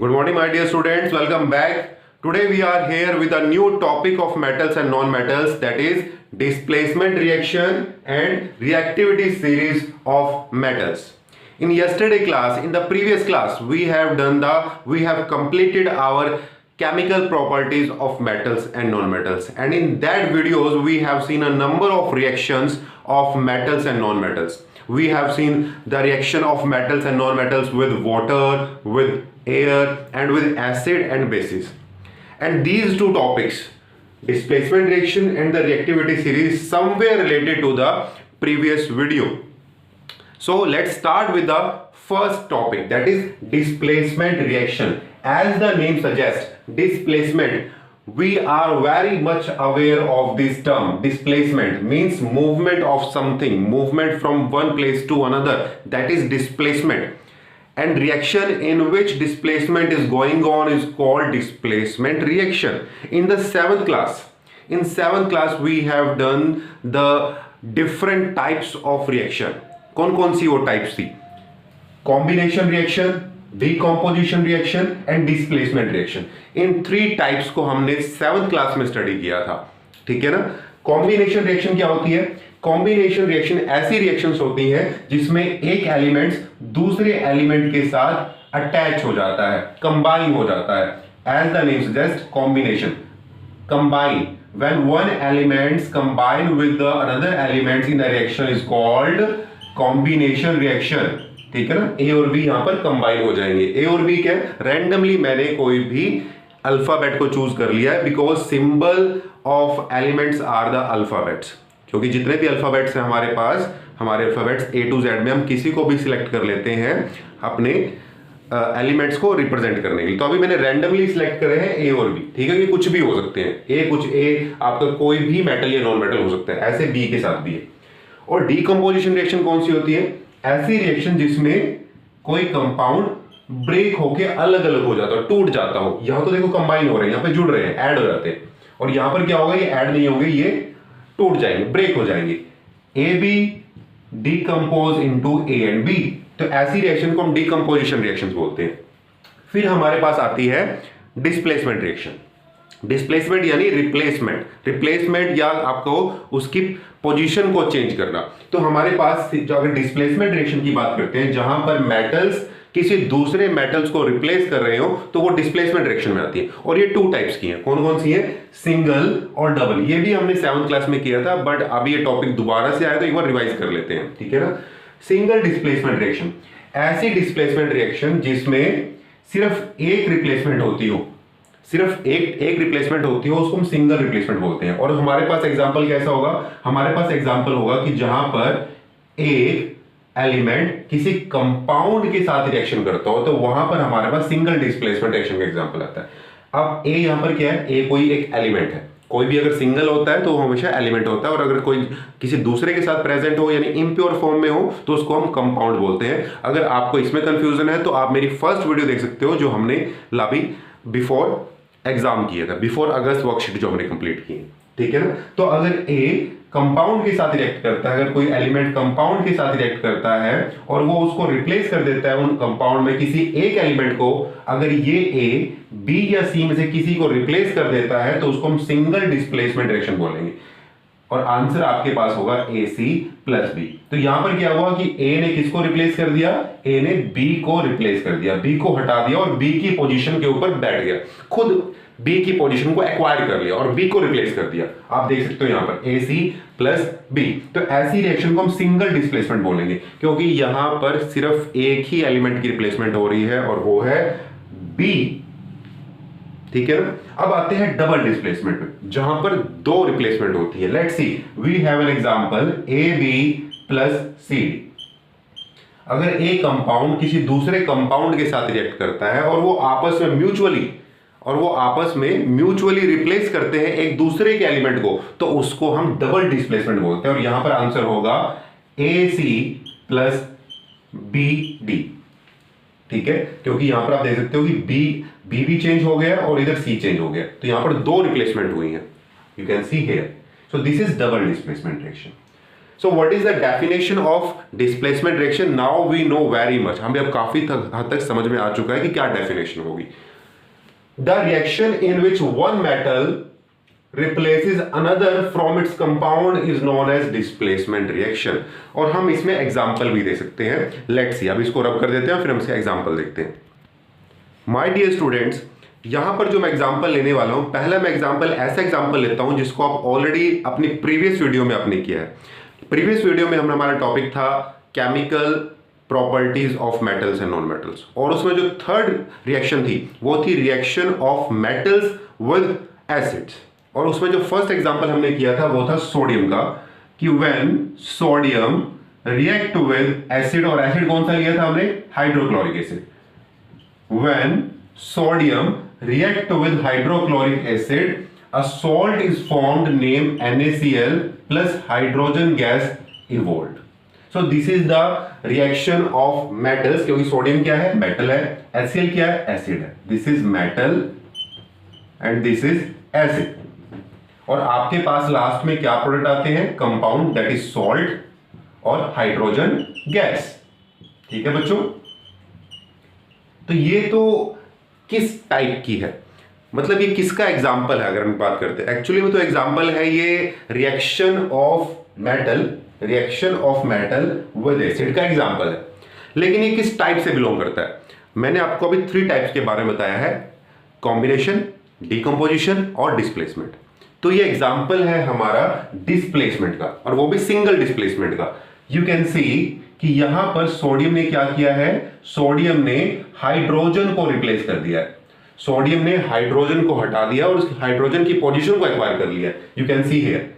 Good morning, my dear students. Welcome back. Today we are here with a new topic of metals and non-metals, that is displacement reaction and reactivity series of metals. In yesterday's class, in the previous class, we have completed our chemical properties of metals and non-metals, and in that videos we have seen a number of reactions of metals and non-metals. We have seen the reaction of metals and non-metals with water, with air, and with acid and bases. And these two topics, displacement reaction and the reactivity series, somewhere related to the previous video. So let's start with the first topic, that is displacement reaction. As the name suggests, displacement, we are very much aware of this term. Displacement means movement of something, movement from one place to another, that is displacement. And reaction in which displacement is going on is called displacement reaction. In the seventh class, we have done the different types of reaction. कौन सी वो types थी? Combination reaction, decomposition reaction and displacement reaction. In three types को हमने seventh class में study किया था. ठीक है ना. कॉम्बिनेशन रिएक्शन क्या होती है? कॉम्बिनेशन रिएक्शन ऐसी रिएक्शंस होती हैं जिसमें एक एलिमेंट्स दूसरे एलिमेंट के साथ अटैच हो जाता है, कंबाइन हो जाता है. As the name suggest, combination, combine. When one elements combine with the another elements in a reaction is called combination reaction. ठीक है ना. ए और बी यहां पर कंबाइन हो जाएंगे. ए और बी क्या है? रैंडमली मैंने कोई भी अल्फाबेट को चूज कर लिया है, because symbol of elements are the alphabets. क्योंकि जितने भी अल्फाबेट्स हैं हमारे पास, हमारे अल्फाबेट्स ए टू जेड में हम किसी को भी सिलेक्ट कर लेते हैं अपने एलिमेंट्स को रिप्रेजेंट करने के लिए. तो अभी मैंने रैंडमली सिलेक्ट करे हैं ए और बी. ठीक है. ये कुछ भी हो सकते हैं. ए आपका कोई भी मेटल या नॉन मेटल हो सकता है. ऐसे बी के साथ भी है. और डीकम्पोजिशन रिएक्शन कौन सी होती है? ऐसी रिएक्शन जिसमें कोई कंपाउंड ब्रेक होके अलग अलग हो जाता हो, टूट जाता हो. यहां तो देखो कंबाइन हो रहे हैं, यहां पे जुड़ रहे हैं, ऐड हो जाते हैं. और यहां पर क्या होगा? ये ऐड नहीं होंगे, ये टूट जाएंगे, ब्रेक हो जाएंगे. A B decompose into A and B. तो ऐसी रिएक्शन को हम डीकम्पोजिशन रिएक्शंस बोलते हैं. फिर हमारे पास आती है डिस्प्लेसमेंट रिएक्शन. डिस्प्लेसमेंट यानी रिप्लेसमेंट या आपको उसकी पोजीशन को चेंज करना. तो हमारे पास जो अगर डिस्प्लेसमेंट रिएक्शन की बात करते हैं जहां पर मेटल्स किसी दूसरे मेटल्स को रिप्लेस कर रहे हो, तो वो डिस्प्लेसमेंट रिएक्शन में आती है. और ये टू टाइप्स की हैं. कौन कौन सी है? सिंगल और डबल. ये भी हमने सेवंथ क्लास में किया था, बट अभी ये टॉपिक दोबारा से आया तो एक बार रिवाइज कर लेते हैं. ठीक है ना. सिंगल डिस्प्लेसमेंट रिएक्शन, ऐसी डिस्प्लेसमेंट रिएक्शन जिसमें सिर्फ एक रिप्लेसमेंट होती हो, सिर्फ एक रिप्लेसमेंट होती हो, उसको हम सिंगल रिप्लेसमेंट बोलते हैं. और हमारे पास एग्जांपल कैसा होगा? हमारे पास एग्जांपल होगा कि जहां पर एक एलिमेंट किसी कंपाउंड के साथ रिएक्शन करता हो, तो वहां पर हमारे पास सिंगल डिस्प्लेसमेंट रिएक्शन का एग्जांपल आता है. अब ए यहां पर क्या है? ए कोई एक एलिमेंट है. कोई भी अगर सिंगल होता है तो वो हमेशा एलिमेंट होता है, और अगर कोई किसी दूसरे के साथ प्रेजेंट हो यानी इम्प्योर फॉर्म में हो तो उसको हम कंपाउंड बोलते हैं. अगर आपको इसमें कंफ्यूजन है तो आप मेरी फर्स्ट वीडियो देख सकते हो जो हमने लाभी बिफोर एग्जाम किया था, बिफोर अगस्त वर्कशीट जो हमने कंप्लीट की. ठीक है ना. तो अगर ए कंपाउंड के साथ रिएक्ट करता है, अगर कोई एलिमेंट कंपाउंड के साथ रिएक्ट करता है और वो उसको रिप्लेस कर देता है उन कंपाउंड में किसी एक एलिमेंट को, अगर ये ए बी या सी में से किसी को रिप्लेस कर देता है तो उसको हम सिंगल डिस्प्लेसमेंट रिएक्शन बोलेंगे. और आंसर आपके पास होगा ए सी प्लस बी. तो यहां पर क्या हुआ कि ए ने किसको रिप्लेस कर दिया? ए ने बी को रिप्लेस कर दिया, बी को हटा दिया और बी की पोजीशन के ऊपर बैठ गया, खुद बी की पोजीशन को एक्वायर कर लिया और बी को रिप्लेस कर दिया. आप देख सकते हो यहां पर ए सी प्लस बी. तो ऐसी रिएक्शन को हम सिंगल डिस्प्लेसमेंट बोलेंगे, क्योंकि यहां पर सिर्फ एक ही एलिमेंट की रिप्लेसमेंट हो रही है और वो है बी. ठीक है ना. अब आते हैं डबल डिस्प्लेसमेंट में, जहां पर दो रिप्लेसमेंट होती है. Let's see, we have an example A B plus C D. अगर ए कंपाउंड किसी दूसरे कंपाउंड के साथ रिएक्ट करता है और वो आपस में म्यूचुअली रिप्लेस करते हैं एक दूसरे के एलिमेंट को, तो उसको हम डबल डिस्प्लेसमेंट बोलते हैं. और यहां पर आंसर होगा ए सी प्लस बी डी. ठीक है. क्योंकि यहां पर आप देख सकते हो कि बी भी चेंज हो गया और इधर सी चेंज हो गया, तो यहां पर दो रिप्लेसमेंट हुई है. You can see here. So this is double displacement reaction. So what is the definition of displacement reaction? Now we know very much, हमें अब काफी हद तक समझ में आ चुका है कि क्या डेफिनेशन होगी. The reaction in which one metal replaces another from its compound is known as displacement reaction. और हम इसमें एग्जांपल भी दे सकते हैं. लेट्स सी, अब इसको रब कर देते हैं फिर हम इसका एग्जांपल देखते हैं. माय डियर स्टूडेंट्स, यहां पर जो मैं एग्जांपल लेने वाला हूं, पहला मैं एग्जांपल ऐसा एग्जांपल लेता हूं जिसको आप ऑलरेडी अपनी प्रीवियस वीडियो में आपने किया है. प्रीवियस वीडियो में हमारा टॉपिक था chemical properties of metals and non metals, और उसमें जो थर्ड रिएक्शन थी वो थी reaction of metals with acids. और उसमें जो फर्स्ट एग्जांपल हमने किया था वो था सोडियम का, कि when sodium react with acid, और एसिड कौन सा लिया था हमने? Hydrochloric acid. When sodium react with hydrochloric acid, a salt is formed name NaCl plus hydrogen gas evolved. So this is the reaction of metals, क्योंकि sodium क्या है? Metal है. HCl क्या है? एसिड है. This is metal and this is acid. और आपके पास last में क्या प्रोडक्ट आते हैं? कंपाउंड, दैट इज सॉल्ट और हाइड्रोजन गैस. ठीक है बच्चों, तो ये तो किस टाइप की है, मतलब ये किसका एग्जाम्पल है? अगर हम बात करते हैं एक्चुअली में, तो एग्जाम्पल है ये reaction of metal with acid का एग्जाम्पल है. लेकिन ये किस टाइप से बिलोंग करता है? मैंने आपको अभी 3 टाइप्स के बारे में बताया है: कॉम्बिनेशन, डिकम्पोजिशन और डिस्प्लेसमेंट. तो ये एग्जाम्पल है हमारा डिस्प्लेसमेंट का, और वो भी सिंगल डिस्प्लेसमेंट का. यू कैन सी कि यहां पर सोडियम ने क्या किया है? सोडियम ने हाइड्रोजन को रिप्लेस कर दिया है. सोडियम ने हाइड्रोजन को हटा दिया और उस हाइड्रोजन की पोजीशन को एक्वायर कर लिया. You can see here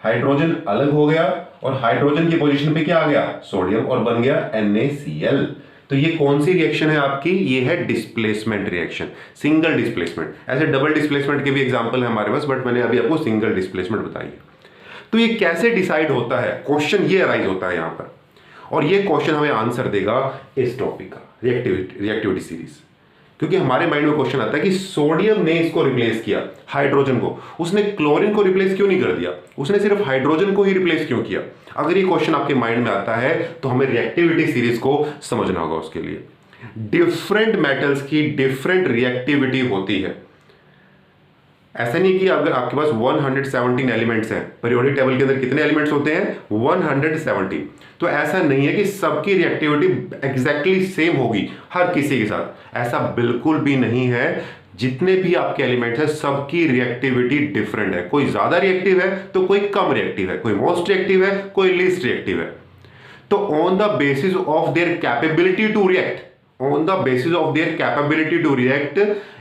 hydrogen अलग हो गया और हाइड्रोजन की पोजीशन पे क्या आ गया? सोडियम, और बन गया NaCl. तो ये कौन सी रिएक्शन है आपकी? ये है डिस्प्लेसमेंट रिएक्शन, सिंगल डिस्प्लेसमेंट. ऐसे डबल डिस्प्लेसमेंट के भी एग्जांपल है हमारे पास, बट मैंने अभी आपको सिंगल डिस्प्लेसमेंट बताई है. तो ये कैसे डिसाइड होता है? क्वेश्चन ये अराइज होता है यहां पर, और ये क्वेश्चन हमें आंसर देगा इस टॉपिक का, रिएक्टिविटी सीरीज. क्योंकि हमारे माइंड में क्वेश्चन आता है कि सोडियम ने इसको रिप्लेस किया, हाइड्रोजन को, उसने क्लोरीन को रिप्लेस क्यों नहीं कर दिया? उसने सिर्फ हाइड्रोजन को ही रिप्लेस क्यों किया? अगर ये क्वेश्चन आपके माइंड में आता है तो हमें रिएक्टिविटी सीरीज को समझना होगा. उसके लिए डिफरेंट मेटल्स की डिफरेंट रिएक्टिविटी होती है. ऐसा नहीं कि अगर आपके पास 117 एलिमेंट्स हैं, पीरियोडिक टेबल के अंदर कितने एलिमेंट्स होते हैं? 117. तो ऐसा नहीं है कि सबकी रिएक्टिविटी एग्जैक्टली सेम होगी हर किसी के साथ, ऐसा बिल्कुल भी नहीं है. जितने भी आपके एलिमेंट्स हैं सबकी रिएक्टिविटी डिफरेंट है. कोई ज्यादा रिएक्टिव है तो कोई कम रिएक्टिव है, कोई मोस्ट रिएक्टिव है, कोई लीस्ट रिएक्टिव है. तो on the basis of their capability to react,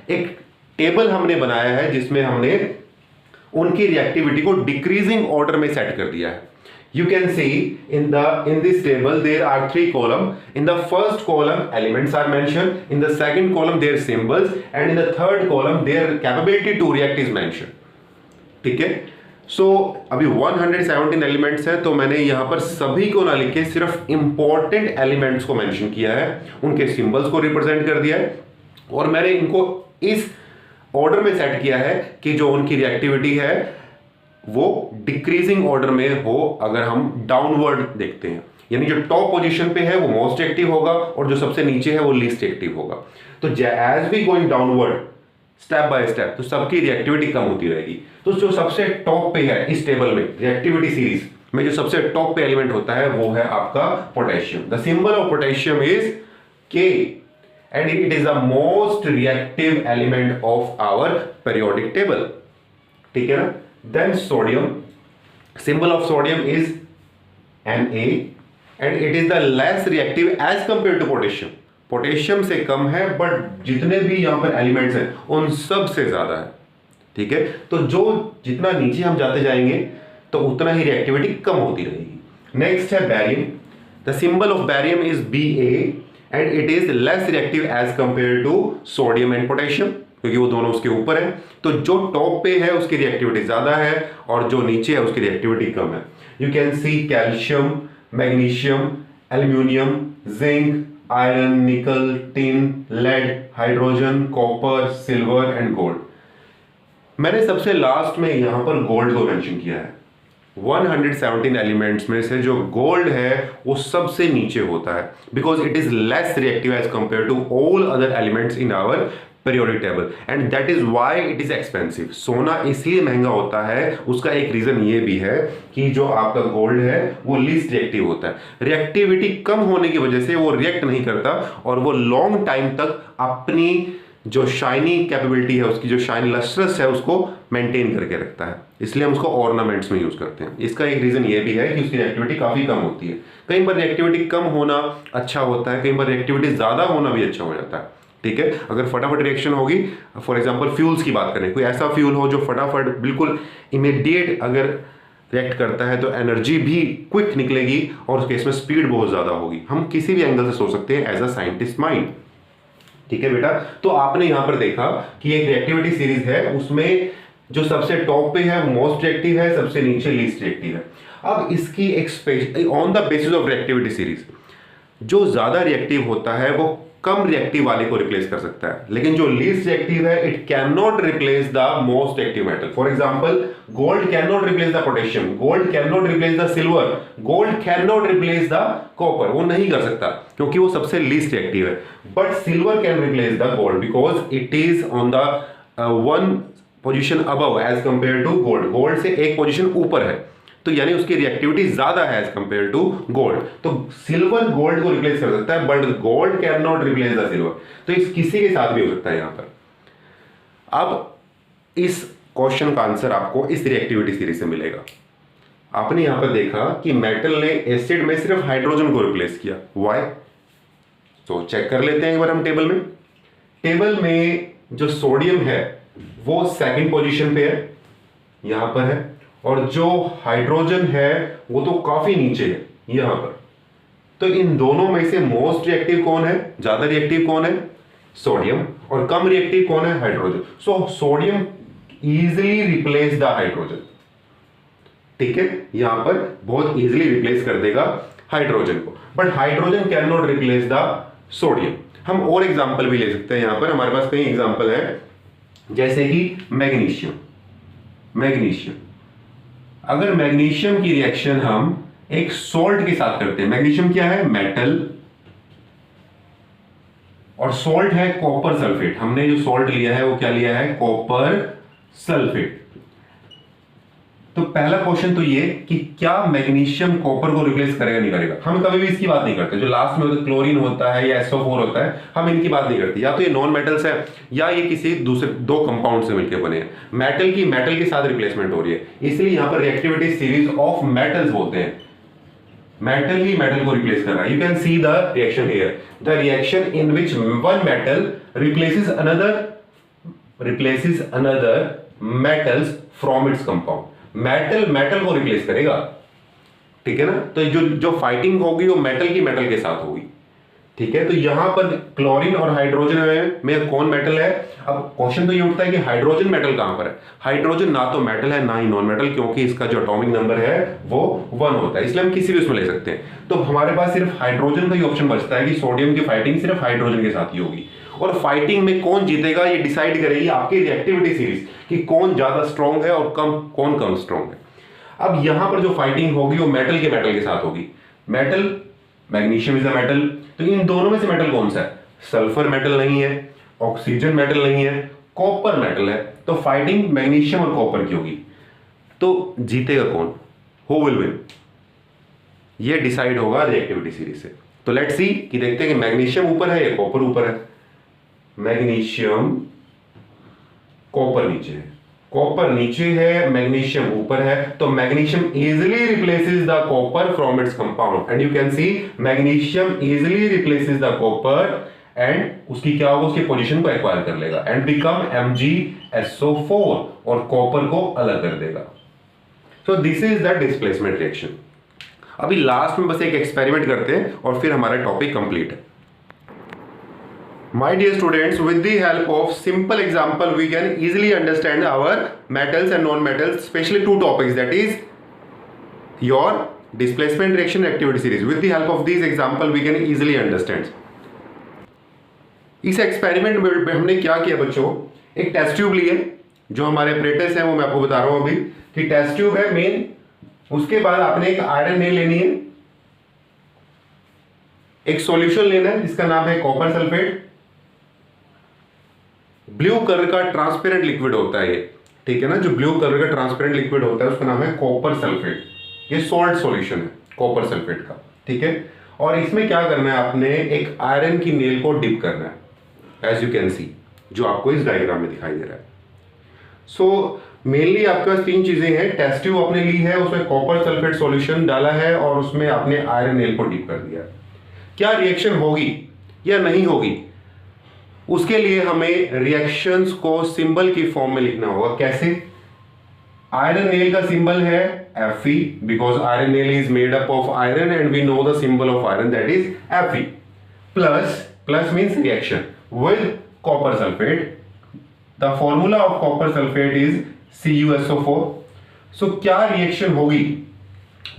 एक टेबल हमने बनाया है जिसमें हमने उनकी रिएक्टिविटी को डिक्रीजिंग ऑर्डर में सेट कर दिया है. You can see in this table there are 3 columns. In the first column elements are mentioned, in the second column their symbols, and in the third column their capability to react is mentioned. ठीक है, सो अभी 117 elements हैं, तो मैंने यहां पर सभी को ना लिख के सिर्फ इंपॉर्टेंट एलिमेंट्स को मेंशन किया है, उनके सिंबल्स को रिप्रेजेंट कर दिया है, और मैंने इनको इस ऑर्डर में सेट किया है कि जो उनकी रिएक्टिविटी है वो डिक्रीजिंग ऑर्डर में हो. अगर हम डाउनवर्ड देखते हैं, यानी जो टॉप पोजीशन पे है वो मोस्ट एक्टिव होगा और जो सबसे नीचे है वो लीस्ट एक्टिव होगा. तो as we going downward step by step, तो सबकी रिएक्टिविटी कम होती रहेगी. तो जो सबसे टॉप पे है इस टेबल में, रिएक्टिविटी सीरीज में जो सबसे टॉप पे एलिमेंट होता है वो है आपका potassium. The symbol of potassium is K and it is the most reactive element of our periodic table. ठीक है ना? Then sodium, symbol of sodium is Na and it is the less reactive as compared to potassium. Potassium से कम है, but जितने भी यहां पर elements हैं उन सब से ज्यादा है. ठीक है, तो जो जितना नीचे हम जाते जाएंगे तो उतना ही रिएक्टिविटी कम होती रहेगी. नेक्स्ट है barium. The symbol of barium is Ba and it is less reactive as compared to sodium and potassium, क्योंकि वो दोनों उसके ऊपर है. तो जो टॉप पे है उसकी रिएक्टिविटी ज्यादा है और जो नीचे है उसकी रिएक्टिविटी कम है. You can see calcium, magnesium, aluminium, zinc, iron, nickel, tin, lead, hydrogen, copper, silver and gold. मैंने सबसे लास्ट में यहां पर गोल्ड को मेंशन किया है. 117 एलिमेंट्स में से जो गोल्ड है वो सबसे नीचे होता है, because it is less reactive as compare to all other elements in our periodic table, and that is why it is expensive. सोना इसलिए महंगा होता है, उसका एक रीजन ये भी है कि जो आपका गोल्ड है वो लीस्ट रिएक्टिव होता है। रिएक्टिविटी कम होने की वजह से वो रिएक्ट नहीं करता और वो लॉन्ग टाइम तक अपनी जो शाइनी कैपेबिलिटी है, उसकी जो शाइन लस्ट्रस है, उसको मेंटेन करके रखता है। इसलिए हम उसको ऑर्नामेंट्स में यूज करते हैं। इसका एक रीजन ये भी है कि उसकी रिएक्टिविटी काफी कम होती है। कई बार रिएक्टिविटी कम होना अच्छा होता है, कई बार रिएक्टिविटी ज्यादा होना भी अच्छा हो जाता है। ठीक है, अगर फटाफट रिएक्शन होगी, फॉर एग्जांपल फ्यूल्स की बात करें, कोई ऐसा फ्यूल हो जो फटाफट बिल्कुल इमीडिएट अगर रिएक्ट करता है तो एनर्जी भी क्विक निकलेगी और उस केस में स्पीड बहुत ज्यादा होगी। हम किसी भी एंगल से सोच सकते हैं एज अ साइंटिस्ट माइंड। ठीक है बेटा, तो आपने यहां पर देखा कि एक रिएक्टिविटी सीरीज है, उसमें जो सबसे टॉप पे है वो मोस्ट रिएक्टिव है, सबसे नीचे लीस्ट रिएक्टिव है। अब इसकी एक on the basis of reactivity series, जो ज्यादा रिएक्टिव होता है वो कम रिएक्टिव वाले को रिप्लेस कर सकता है, लेकिन जो लीस्ट रिएक्टिव है it can not replace the most reactive metal. For example, gold can not replace the potassium, gold can not replace the silver, gold can not replace the copper. वो नहीं कर सकता क्योंकि वो सबसे लीस्ट रिएक्टिव है। But silver can replace the gold because it is on the one position above as compare to gold. Gold से एक पोजिशन ऊपर है, तो यानी उसकी रिएक्टिविटी ज्यादा है एज कंपेयर टू गोल्ड। तो सिल्वर गोल्ड को रिप्लेस कर सकता है, but gold can not replace the silver. तो इस किसी के साथ भी हो सकता है यहां पर। अब इस क्वेश्चन का आंसर आपको इस रिएक्टिविटी सीरीज से मिलेगा। आपने यहां पर देखा कि मेटल ने एसिड में सिर्फ हाइड्रोजन को रिप्लेस किया, व्हाई? तो चेक कर लेते हैं एक बार हम टेबल में। टेबल में जो सोडियम है वो सेकंड पोजीशन पे है, यहां पर है, और जो हाइड्रोजन है वो तो काफी नीचे है यहां पर। तो इन दोनों में से मोस्ट रिएक्टिव कौन है, ज्यादा रिएक्टिव कौन है? सोडियम। और कम रिएक्टिव कौन है? Hydrogen. So sodium easily replace the hydrogen. ठीक है, यहां पर बहुत इजीली रिप्लेस कर देगा हाइड्रोजन को, but hydrogen can not replace the sodium. हम और एग्जांपल भी ले सकते हैं, यहां पर हमारे पास कई एग्जांपल है, जैसे कि मैग्नीशियम। मैग्नीशियम, अगर मैग्नीशियम की रिएक्शन हम एक सॉल्ट के साथ करते हैं, मैग्नीशियम क्या है? मेटल, और सॉल्ट है कॉपर सल्फेट। हमने जो सॉल्ट लिया है वो क्या लिया है? Copper sulphate. तो पहला क्वेश्चन तो ये कि क्या मैग्नीशियम कॉपर को रिप्लेस करेगा, नहीं करेगा? हम कभी भी इसकी बात नहीं करते। जो लास्ट में होता है क्लोरीन होता है या SO4 होता है, हम इनकी बात नहीं करते। या तो ये नॉन मेटल्स है या ये किसी दूसरे दो कंपाउंड से मिलकर बने हैं। मेटल की मेटल के साथ रिप्लेसमेंट हो रही है, इसलिए यहां पर रिएक्टिविटी सीरीज ऑफ मेटल्स बोलते हैं। मेटल ही मेटल को रिप्लेस कर रहा है। You can see the reaction here, the reaction in which one metal replaces another metals from its compound. Metal metal को रिप्लेस करेगा, ठीक है ना? तो जो फाइटिंग होगी वो मेटल की मेटल के साथ होगी। ठीक है, तो यहां पर क्लोरीन और हाइड्रोजन में कौन मेटल है? अब क्वेश्चन तो ये उठता है कि हाइड्रोजन मेटल कहां पर है? हाइड्रोजन ना तो मेटल है ना ही नॉन मेटल, क्योंकि इसका जो एटॉमिक नंबर है वो 1 होता है, इसलिए हम किसी भी उसमें ले सकते हैं। तो हमारे पास सिर्फ हाइड्रोजन का ही ऑप्शन बचता है कि सोडियम की फाइटिंग सिर्फ हाइड्रोजन के साथ ही होगी। और फाइटिंग में कौन जीतेगा ये डिसाइड करेगी आपकी रिएक्टिविटी सीरीज, कि कौन ज्यादा स्ट्रॉन्ग है और कौन कम स्ट्रॉन्ग है। अब यहां पर जो फाइटिंग होगी वो मेटल के साथ होगी। Metal, magnesium is a metal, तो इन दोनों में से मेटल कौन सा है? सल्फर मेटल नहीं है, ऑक्सीजन मेटल नहीं है, कॉपर मेटल है। तो फाइटिंग मैग्नीशियम और कॉपर की होगी। तो जीतेगा कौन? Who will win? ये डिसाइड होगा रिएक्टिविटी सीरीज से। तो लेट्स सी कि देखते हैं कि मैग्नीशियम ऊपर है या कॉपर ऊपर है। मैग्नीशियम, कॉपर नीचे है, कॉपर नीचे है, मैग्नीशियम ऊपर है। तो magnesium easily replaces the copper from its compound, and you can see magnesium easily replaces the copper, and उसकी क्या होगा? उसकी पोजीशन को एक्वायर कर लेगा एंड बिकम MgSO4 और कॉपर को अलग कर देगा। सो this is the displacement reaction. अभी लास्ट में बस एक एक्सपेरिमेंट करते हैं और फिर हमारा टॉपिक कंप्लीट है। My dear students, with the help of simple example, we can easily understand our metals and non-metals, especially two topics, that is your displacement reaction activity series. With the help of these example, we can easily understand. इस experiment में हमने क्या किया बच्चों? एक test tube ली है, जो हमारे apparatus है वो मैं आपको बता रहा हूं अभी कि टेस्ट ट्यूब है मेन, उसके बाद आपने एक आयरन नेल लेनी है, एक सॉल्यूशन लेना है जिसका नाम है कॉपर सल्फेट। ब्लू कलर का ट्रांसपेरेंट लिक्विड होता है ये, ठीक है ना, जो ब्लू कलर का ट्रांसपेरेंट लिक्विड होता है उसका नाम है कॉपर सल्फेट। ये सॉल्ट सॉल्यूशन है कॉपर सल्फेट का, ठीक है। और इसमें क्या करना है, आपने एक आयरन की नेल को डिप करना है, एज यू कैन सी, जो आपको इस डायग्राम में दिखाई दे रहा है। सो मेनली आपके पास तीन चीजें हैं, टेस्ट ट्यूब आपने ली है, उसमें कॉपर सल्फेट सॉल्यूशन डाला है और उसमें आपने आयरन नेल को डिप कर दिया। क्या रिएक्शन होगी या नहीं होगी, उसके लिए हमें रिएक्शंस को सिंबल की फॉर्म में लिखना होगा। कैसे? आयरन नेल का सिंबल है Fe, because iron nail is made up of iron and we know the symbol of iron, that is Fe। Plus means reaction with copper sulphate. The formula of copper sulphate is CuSO4। सो क्या reaction होगी,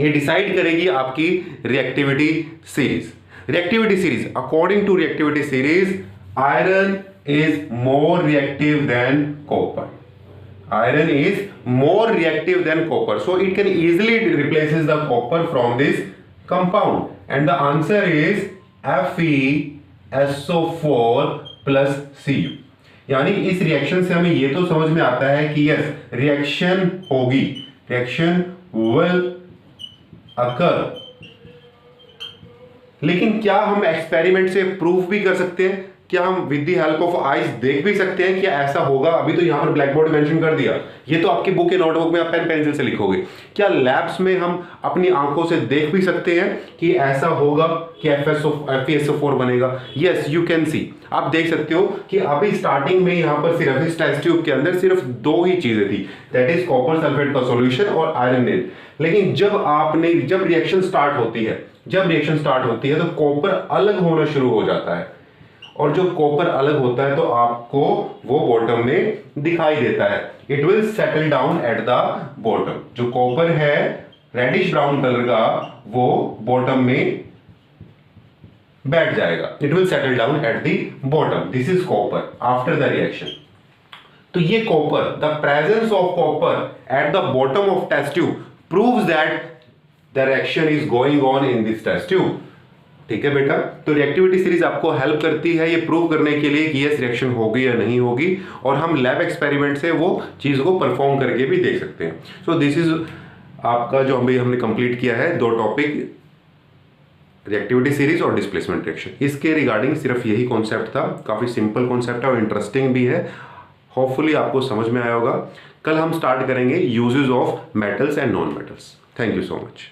ये decide करेगी आपकी reactivity series. Reactivity series, according to reactivity series, iron is more reactive than copper. Iron is more reactive than copper, so it can easily replaces the copper from this compound, and the answer is FeSO4 plus Cu। यानी इस reaction से हमें ये तो समझ में आता है कि यस रिएक्शन होगी, रिएक्शन विल अकर। लेकिन क्या हम एक्सपेरिमेंट से प्रूफ भी कर सकते हैं? क्या हम with the help of eyes देख भी सकते हैं कि ऐसा होगा? अभी तो यहां पर ब्लैक बोर्ड मेंशन कर दिया, ये तो आपकी बुक के नोटबुक में आप पेन पेंसिल से लिखोगे। क्या लैब्स में हम अपनी आंखों से देख भी सकते हैं कि ऐसा होगा कि FeSO4 बनेगा? यस, यू कैन सी। आप देख सकते हो कि अभी स्टार्टिंग में यहां पर सिर्फ इस टेस्ट ट्यूब के अंदर सिर्फ दो ही चीजें थी, दैट इज कॉपर सल्फेट का सॉल्यूशन और आयरन नेल। लेकिन जब रिएक्शन स्टार्ट होती है तो कॉपर अलग होना शुरू हो जाता है, और जो कॉपर अलग होता है तो आपको वो बॉटम में दिखाई देता है। It will settle down at the bottom. जो कॉपर है रेडिश ब्राउन कलर का, वो बॉटम में बैठ जाएगा। It will settle down at the bottom. This is copper after the reaction. तो ये copper, the presence of copper at the bottom of test tube proves that the reaction is going on in this test tube. ठीक है बेटा, तो reactivity series आपको help करती है ये प्रूव करने के लिए कि यस रिएक्शन होगी या नहीं होगी, और हम लैब एक्सपेरिमेंट से वो चीज को परफॉर्म करके भी देख सकते हैं। सो दिस इज आपका जो हमने कंप्लीट किया है दो टॉपिक, रिएक्टिविटी सीरीज और डिस्प्लेसमेंट रिएक्शन। इसके रिगार्डिंग सिर्फ यही कॉन्सेप्ट था, काफी सिंपल कॉन्सेप्ट है और इंटरेस्टिंग भी है। होपफुली आपको समझ में आया होगा। कल हम स्टार्ट करेंगे uses of metals and non metals. Thank you so much.